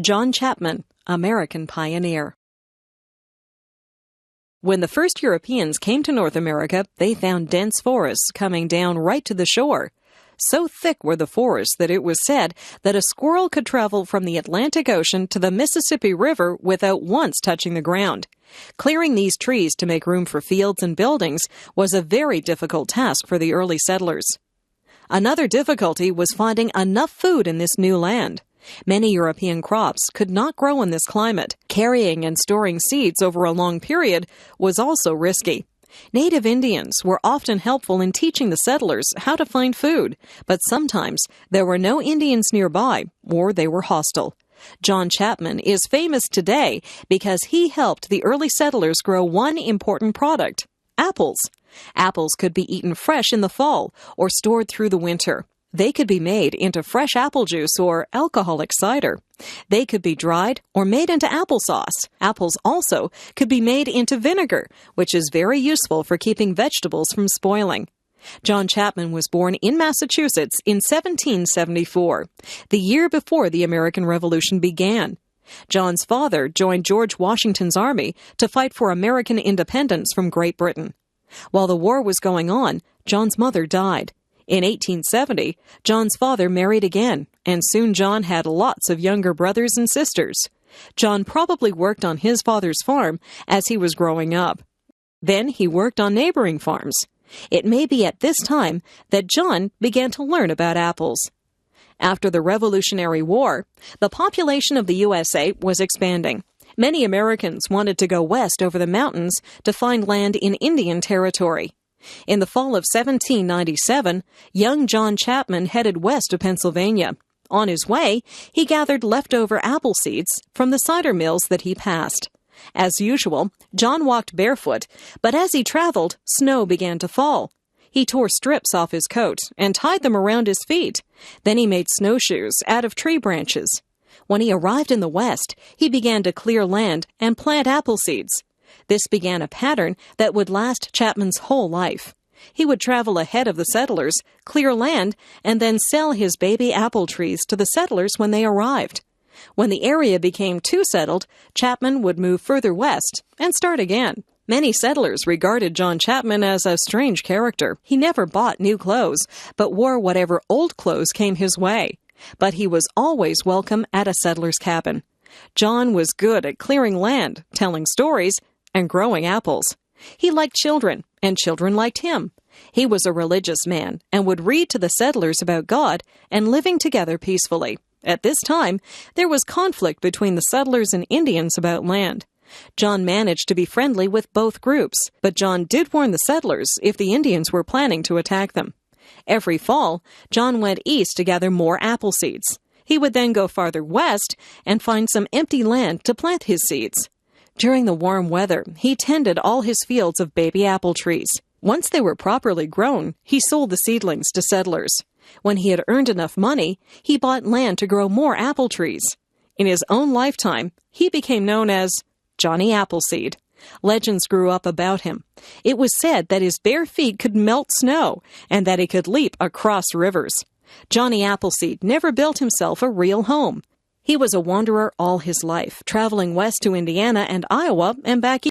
John Chapman, American pioneer. When the first Europeans came to North America, they found dense forests coming down right to the shore. So thick were the forests that it was said that a squirrel could travel from the Atlantic Ocean to the Mississippi River without once touching the ground. Clearing these trees to make room for fields and buildings was a very difficult task for the early settlers. Another difficulty was finding enough food in this new land. Many European crops could not grow in this climate. Carrying and storing seeds over a long period was also risky. Native Indians were often helpful in teaching the settlers how to find food, but sometimes there were no Indians nearby, or they were hostile. John Chapman is famous today because he helped the early settlers grow one important product: apples. Apples could be eaten fresh in the fall or stored through the winter. They could be made into fresh apple juice or alcoholic cider. They could be dried or made into applesauce. Apples also could be made into vinegar, which is very useful for keeping vegetables from spoiling. John Chapman was born in Massachusetts in 1774, the year before the American Revolution began. John's father joined George Washington's army to fight for American independence from Great Britain. While the war was going on, John's mother died. In 1870, John's father married again, and soon John had lots of younger brothers and sisters. John probably worked on his father's farm as he was growing up. Then he worked on neighboring farms. It may be at this time that John began to learn about apples. After the Revolutionary War, the population of the USA was expanding. Many Americans wanted to go west over the mountains to find land in Indian Territory. In the fall of 1797, young John Chapman headed west to Pennsylvania. On his way, he gathered leftover apple seeds from the cider mills that he passed. As usual, John walked barefoot, but as he traveled, snow began to fall. He tore strips off his coat and tied them around his feet. Then he made snowshoes out of tree branches. When he arrived in the West, he began to clear land and plant apple seeds. This began a pattern that would last Chapman's whole life. He would travel ahead of the settlers, clear land, and then sell his baby apple trees to the settlers when they arrived. When the area became too settled, Chapman would move further west and start again. Many settlers regarded John Chapman as a strange character. He never bought new clothes, but wore whatever old clothes came his way. But he was always welcome at a settler's cabin. John was good at clearing land, telling stories, and growing apples. He liked children, and children liked him. He was a religious man and would read to the settlers about God and living together peacefully. At this time, there was conflict between the settlers and Indians about land. John managed to be friendly with both groups, but John did warn the settlers if the Indians were planning to attack them. Every fall, John went east to gather more apple seeds. He would then go farther west and find some empty land to plant his seeds. During the warm weather, he tended all his fields of baby apple trees. Once they were properly grown, he sold the seedlings to settlers. When he had earned enough money, he bought land to grow more apple trees. In his own lifetime, he became known as Johnny Appleseed. Legends grew up about him. It was said that his bare feet could melt snow and that he could leap across rivers. Johnny Appleseed never built himself a real home. He was a wanderer all his life, traveling west to Indiana and Iowa and back east.